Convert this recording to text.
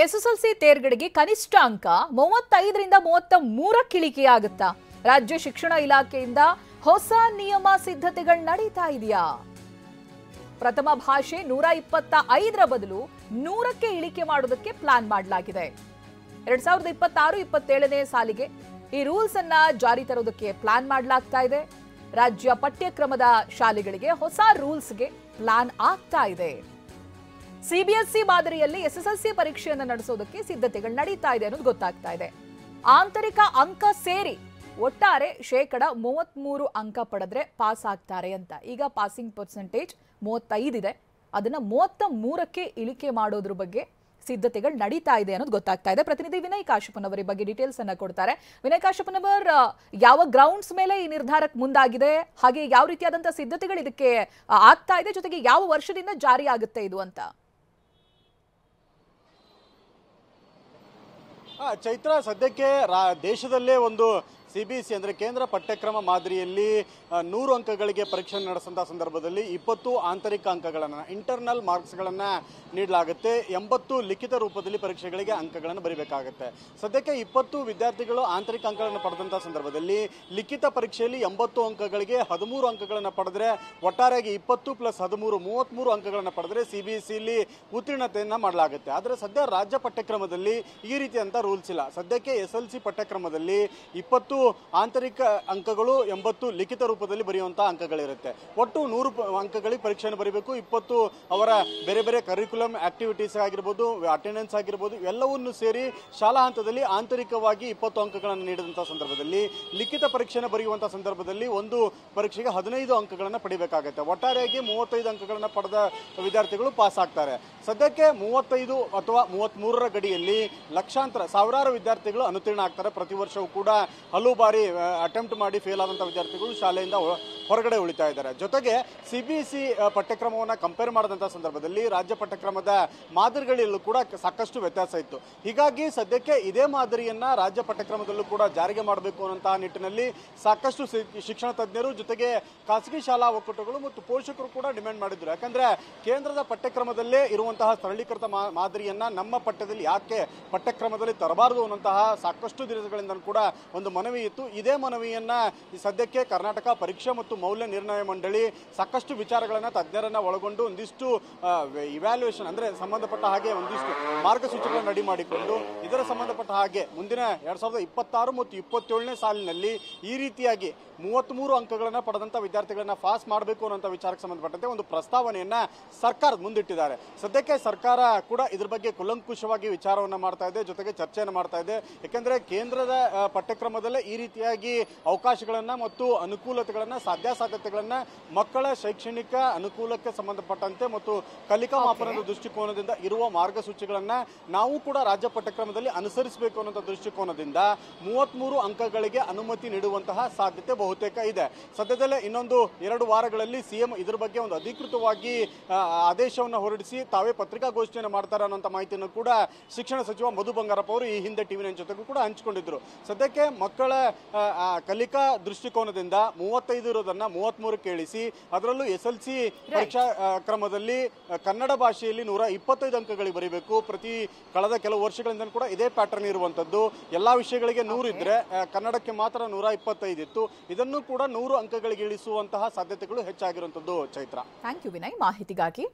SSLC ತೇರ್ಗಡೆಗೆ ಕನಿಷ್ಠ ಅಂಕ 35ರಿಂದ 33ಕ್ಕೆ ಇಳಿಕೆಯಾಗುತ್ತಾ? ರಾಜ್ಯ ಶಿಕ್ಷಣ ಇಲಾಖೆಯಿಂದ ಹೊಸ ನಿಯಮ ಸಿದ್ಧತೆಗಳು ನಡೀತಾ ಇದೆಯಾ? ಪ್ರಥಮ ಭಾಷೆ 125ರ ಬದಲು 100ಕ್ಕೆ ಇಳಿಕೆ ಮಾಡೋದಕ್ಕೆ ಪ್ಲಾನ್ ಮಾಡಲಾಗಿದೆ. 2026-27ನೇ ಸಾಲಿಗೆ ಈ ರೂಲ್ಸ್ ಅನ್ನ ಜಾರಿ ತರೋದಕ್ಕೆ ಪ್ಲಾನ್ ಮಾಡಲಾಗ್ತಾ ಇದೆ. ರಾಜ್ಯ ಪಠ್ಯಕ್ರಮದ ಶಾಲೆಗಳಿಗೆ ಹೊಸ ರೂಲ್ಸ್ಗೆ ಪ್ಲಾನ್ ಆಗ್ತಾ ಇದೆ. ಸಿಬಿಎಸ್ಇ ಮಾದರಿಯಲ್ಲಿ ಎಸ್ಎಸ್ಎಲ್ಸಿ ಪರೀಕ್ಷೆಯನ್ನು ನಡೆಸೋದಕ್ಕೆ ಸಿದ್ಧತೆಗಳು ನಡೀತಾ ಇದೆ ಅನ್ನೋದು ಗೊತ್ತಾಗ್ತಾ ಇದೆ. ಆಂತರಿಕ ಅಂಕ ಸೇರಿ ಒಟ್ಟಾರೆ 33% ಅಂಕ ಪಡೆದ್ರೆ ಪಾಸ್ ಆಗ್ತಾರೆ ಅಂತ. ಈಗ ಪಾಸಿಂಗ್ ಪರ್ಸೆಂಟೇಜ್ 35 ಇದೆ, ಅದನ್ನ 33ಕ್ಕೆ ಇಳಿಕೆ ಮಾಡೋದ್ರ ಬಗ್ಗೆ ಸಿದ್ಧತೆಗಳು ನಡೀತಾ ಇದೆ ಅನ್ನೋದು ಗೊತ್ತಾಗ್ತಾ ಇದೆ. ಪ್ರತಿನಿಧಿ ವಿನಯ್ ಕಾಶಪ್ಪನ್ ಅವರ ಬಗ್ಗೆ ಡೀಟೇಲ್ಸ್ ಅನ್ನ ಕೊಡ್ತಾರೆ. ವಿನಯ್ ಕಾಶಪ್ಪನ್ ಅವರ್, ಯಾವ ಗ್ರೌಂಡ್ಸ್ ಮೇಲೆ ಈ ನಿರ್ಧಾರಕ್ಕೆ ಮುಂದಾಗಿದೆ, ಹಾಗೆ ಯಾವ ರೀತಿಯಾದಂತಹ ಸಿದ್ಧತೆಗಳು ಇದಕ್ಕೆ ಆಗ್ತಾ ಇದೆ, ಜೊತೆಗೆ ಯಾವ ವರ್ಷದಿಂದ ಜಾರಿ ಆಗುತ್ತೆ ಇದು ಅಂತ? ಚೈತ್ರ, ಸದ್ಯಕ್ಕೆ ದೇಶದಲ್ಲೇ ಒಂದು ಸಿಬಿಎಸ್ಇ ಅಂದರೆ ಕೇಂದ್ರ ಪಠ್ಯಕ್ರಮ ಮಾದರಿಯಲ್ಲಿ 100 ಅಂಕಗಳಿಗೆ ಪರೀಕ್ಷೆ ನಡೆಸಂಥ ಸಂದರ್ಭದಲ್ಲಿ 20 ಆಂತರಿಕ ಅಂಕಗಳನ್ನು, ಇಂಟರ್ನಲ್ ಮಾರ್ಕ್ಸ್ಗಳನ್ನು ನೀಡಲಾಗುತ್ತೆ. 80 ಲಿಖಿತ ರೂಪದಲ್ಲಿ ಪರೀಕ್ಷೆಗಳಿಗೆ ಅಂಕಗಳನ್ನು ಬರೀಬೇಕಾಗುತ್ತೆ. ಸದ್ಯಕ್ಕೆ 20 ವಿದ್ಯಾರ್ಥಿಗಳು ಆಂತರಿಕ ಅಂಕಗಳನ್ನು ಪಡೆದಂಥ ಸಂದರ್ಭದಲ್ಲಿ ಲಿಖಿತ ಪರೀಕ್ಷೆಯಲ್ಲಿ 80 ಅಂಕಗಳಿಗೆ 13 ಅಂಕಗಳನ್ನು ಪಡೆದರೆ, ಒಟ್ಟಾರೆಯಾಗಿ 20 + 13 33 ಅಂಕಗಳನ್ನು ಪಡೆದರೆ ಸಿಬಿಎಸ್ಇಲಿ ಉತ್ತೀರ್ಣತೆಯನ್ನು ಮಾಡಲಾಗುತ್ತೆ. ಆದರೆ ಸದ್ಯ ರಾಜ್ಯ ಪಠ್ಯಕ್ರಮದಲ್ಲಿ ಈ ರೀತಿಯಂಥ ರೂಲ್ಸ್ ಇಲ್ಲ. ಸದ್ಯಕ್ಕೆ ಎಸ್ಎಲ್ಸಿ ಪಠ್ಯಕ್ರಮದಲ್ಲಿ 20 ಆಂತರಿಕ ಅಂಕಗಳು, 80 ಲಿಖಿತ ರೂಪದಲ್ಲಿ ಬರೆಯುವಂತಹ ಅಂಕಗಳಿರುತ್ತೆ. ಒಟ್ಟು 100 ಅಂಕಗಳಿಗೆ ಪರೀಕ್ಷೆಯನ್ನು ಬರೀಬೇಕು. 20 ಅವರ ಬೇರೆ ಬೇರೆ ಕರಿಕ್ಯುಲಮ್ ಆಕ್ಟಿವಿಟೀಸ್ ಆಗಿರ್ಬೋದು, ಅಟೆಂಡೆನ್ಸ್ ಆಗಿರ್ಬೋದು, ಎಲ್ಲವನ್ನೂ ಸೇರಿ ಶಾಲಾ ಹಂತದಲ್ಲಿ ಆಂತರಿಕವಾಗಿ 20 ಅಂಕಗಳನ್ನು ನೀಡಿದಂತಹ ಸಂದರ್ಭದಲ್ಲಿ ಲಿಖಿತ ಪರೀಕ್ಷೆಯನ್ನು ಬರೆಯುವಂತಹ ಸಂದರ್ಭದಲ್ಲಿ ಒಂದು ಪರೀಕ್ಷೆಗೆ 15 ಅಂಕಗಳನ್ನು ಪಡಿಬೇಕಾಗುತ್ತೆ. ಒಟ್ಟಾರೆಯಾಗಿ 35 ಅಂಕಗಳನ್ನು ಪಡೆದ ವಿದ್ಯಾರ್ಥಿಗಳು ಪಾಸ್ ಆಗ್ತಾರೆ. ಸದ್ಯಕ್ಕೆ 35 ಅಥವಾ 33ರ ಗಡಿಯಲ್ಲಿ ಲಕ್ಷಾಂತರ, ಸಾವಿರಾರು ವಿದ್ಯಾರ್ಥಿಗಳು ಅನುತ್ತೀರ್ಣ ಆಗ್ತಾರೆ. ಪ್ರತಿ ವರ್ಷವೂ ಕೂಡ ಹಲವು ಬಾರಿ ಅಟೆಂಪ್ಟ್ ಮಾಡಿ ಫೇಲ್ ಆದಂಥ ವಿದ್ಯಾರ್ಥಿಗಳು ಶಾಲೆಯಿಂದ ಹೊರಗಡೆ ಉಳಿತಾ ಇದ್ದಾರೆ. ಜೊತೆಗೆ ಸಿಬಿಎಸ್ಇ ಪಠ್ಯಕ್ರಮವನ್ನು ಕಂಪೇರ್ ಮಾಡಿದಂಥ ಸಂದರ್ಭದಲ್ಲಿ ರಾಜ್ಯ ಪಠ್ಯಕ್ರಮದ ಮಾದರಿಗಳಲ್ಲೂ ಕೂಡ ಸಾಕಷ್ಟು ವ್ಯತ್ಯಾಸ ಇತ್ತು. ಹೀಗಾಗಿ ಸದ್ಯಕ್ಕೆ ಇದೇ ಮಾದರಿಯನ್ನ ರಾಜ್ಯ ಪಠ್ಯಕ್ರಮದಲ್ಲೂ ಕೂಡ ಜಾರಿಗೆ ಮಾಡಬೇಕು ಅನ್ನುವಂತಹ ನಿಟ್ಟಿನಲ್ಲಿ ಸಾಕಷ್ಟು ಶಿಕ್ಷಣ ತಜ್ಞರು, ಜೊತೆಗೆ ಖಾಸಗಿ ಶಾಲಾ ಒಕ್ಕೂಟಗಳು ಮತ್ತು ಪೋಷಕರು ಕೂಡ ಡಿಮ್ಯಾಂಡ್ ಮಾಡಿದ್ರು. ಯಾಕಂದ್ರೆ ಕೇಂದ್ರದ ಪಠ್ಯಕ್ರಮದಲ್ಲೇ ಇರುವಂತಹ ಸರಳೀಕೃತ ಮಾದರಿಯನ್ನ ನಮ್ಮ ಪಠ್ಯದಲ್ಲಿ ಯಾಕೆ ಪಠ್ಯಕ್ರಮದಲ್ಲಿ ತರಬಾರದು ಅನ್ನುವಂತಹ ಸಾಕಷ್ಟು ದಿನಗಳಿಂದ ಕೂಡ ಒಂದು ಮನವಿ ಇತ್ತು. ಇದೇ ಮನವಿಯನ್ನ ಸದ್ಯಕ್ಕೆ ಕರ್ನಾಟಕ ಪರೀಕ್ಷೆ ಮತ್ತು ಮೌಲ್ಯ ನಿರ್ಣಯ ಮಂಡಳಿ ಸಾಕಷ್ಟು ವಿಚಾರಗಳನ್ನ, ತಜ್ಞರನ್ನ ಒಳಗೊಂಡು ಒಂದಿಷ್ಟು ಇವ್ಯಾಲ್ಯೂಯೇಷನ್ ಅಂದ್ರೆ ಸಂಬಂಧಪಟ್ಟ ಹಾಗೆ ಒಂದಿಷ್ಟು ಮಾರ್ಗಸೂಚಿಗಳನ್ನು ರೆಡಿ ಮಾಡಿಕೊಂಡು ಇದರ ಸಂಬಂಧಪಟ್ಟ ಹಾಗೆ ಮುಂದಿನ 2026 ಮತ್ತು 27ನೇ ಸಾಲಿನಲ್ಲಿ ಈ ರೀತಿಯಾಗಿ 33 ಅಂಕಗಳನ್ನ ಪಡೆದಂತ ವಿದ್ಯಾರ್ಥಿಗಳನ್ನ ಪಾಸ್ ಮಾಡಬೇಕು ಅನ್ನುವಂಥ ವಿಚಾರಕ್ಕೆ ಸಂಬಂಧಪಟ್ಟಂತೆ ಒಂದು ಪ್ರಸ್ತಾವನೆಯನ್ನ ಸರ್ಕಾರದ ಮುಂದಿಟ್ಟಿದ್ದಾರೆ. ಸದ್ಯಕ್ಕೆ ಸರ್ಕಾರ ಕೂಡ ಇದ್ರ ಬಗ್ಗೆ ಕೂಲಂಕುಷವಾಗಿ ವಿಚಾರವನ್ನ ಮಾಡ್ತಾ ಇದೆ, ಜೊತೆಗೆ ಚರ್ಚೆಯನ್ನು ಮಾಡ್ತಾ ಇದೆ. ಯಾಕಂದ್ರೆ ಕೇಂದ್ರದ ಪಠ್ಯಕ್ರಮದಲ್ಲೇ ಈ ರೀತಿಯಾಗಿ ಅವಕಾಶಗಳನ್ನ ಮತ್ತು ಅನುಕೂಲತೆಗಳನ್ನ, ಸಾಧ್ಯಾಸಾಧ್ಯತೆಗಳನ್ನ ಮಕ್ಕಳ ಶೈಕ್ಷಣಿಕ ಅನುಕೂಲಕ್ಕೆ ಸಂಬಂಧಪಟ್ಟಂತೆ ಮತ್ತು ಕಲಿಕಾ ಮಾಪನದ ದೃಷ್ಟಿಕೋನದಿಂದ ಇರುವ ಮಾರ್ಗಸೂಚಿಗಳನ್ನ ನಾವು ಕೂಡ ರಾಜ್ಯ ಪಠ್ಯಕ್ರಮದಲ್ಲಿ ಅನುಸರಿಸಬೇಕು ಅನ್ನೋ ದೃಷ್ಟಿಕೋನದಿಂದ 33 ಅಂಕಗಳಿಗೆ ಅನುಮತಿ ನೀಡುವಂತಹ ಸಾಧ್ಯತೆ ಬಹುತೇಕ ಇದೆ. ಸದ್ಯದಲ್ಲೇ ಇನ್ನೊಂದು 2 ವಾರಗಳಲ್ಲಿ ಸಿಎಂ ಇದ್ರ ಬಗ್ಗೆ ಒಂದು ಅಧಿಕೃತವಾಗಿ ಆದೇಶವನ್ನು ಹೊರಡಿಸಿ ತಾವೇ ಪತ್ರಿಕಾಗೋಷ್ಠಿಯನ್ನು ಮಾಡ್ತಾರೆ ಅನ್ನುವಂಥ ಮಾಹಿತಿಯನ್ನು ಕೂಡ ಶಿಕ್ಷಣ ಸಚಿವ ಮಧು ಬಂಗಾರಪ್ಪ ಅವರು ಈ ಹಿಂದೆ ಟಿವಿ9 ಜೊತೆಗೂ ಕೂಡ ಹಂಚಿಕೊಂಡಿದ್ರು. ಸದ್ಯಕ್ಕೆ ಮಕ್ಕಳ ಕಲಿಕಾ ದೃಷ್ಟಿಕೋನದಿಂದ 35 ಇರೋದನ್ನ 33ಕ್ಕೆ ಇಳಿಸಿ, ಅದರಲ್ಲೂ ಎಸ್ಎಲ್ಸಿ ಪರೀಕ್ಷಾ ಕ್ರಮದಲ್ಲಿ ಕನ್ನಡ ಭಾಷೆಯಲ್ಲಿ 125 ಅಂಕಗಳಿಗೆ ಬರೀಬೇಕು. ಕಳೆದ ಕೆಲವು ವರ್ಷಗಳಿಂದ ಕೂಡ ಇದೇ ಪ್ಯಾಟರ್ನ್ ಇರುವಂತದ್ದು. ಎಲ್ಲಾ ವಿಷಯಗಳಿಗೆ 100 ಇದ್ರೆ ಕನ್ನಡಕ್ಕೆ ಮಾತ್ರ 125 ಇತ್ತು. ಇದನ್ನು ಕೂಡ 100 ಅಂಕಗಳಿಗೆ ಇಳಿಸುವಂತಹ ಸಾಧ್ಯತೆಗಳು ಹೆಚ್ಚಾಗಿರುವಂತದ್ದು. ಚೈತ್ರ, ಥ್ಯಾಂಕ್ ಯು ವಿನಯ್ ಮಾಹಿತಿಗಾಗಿ.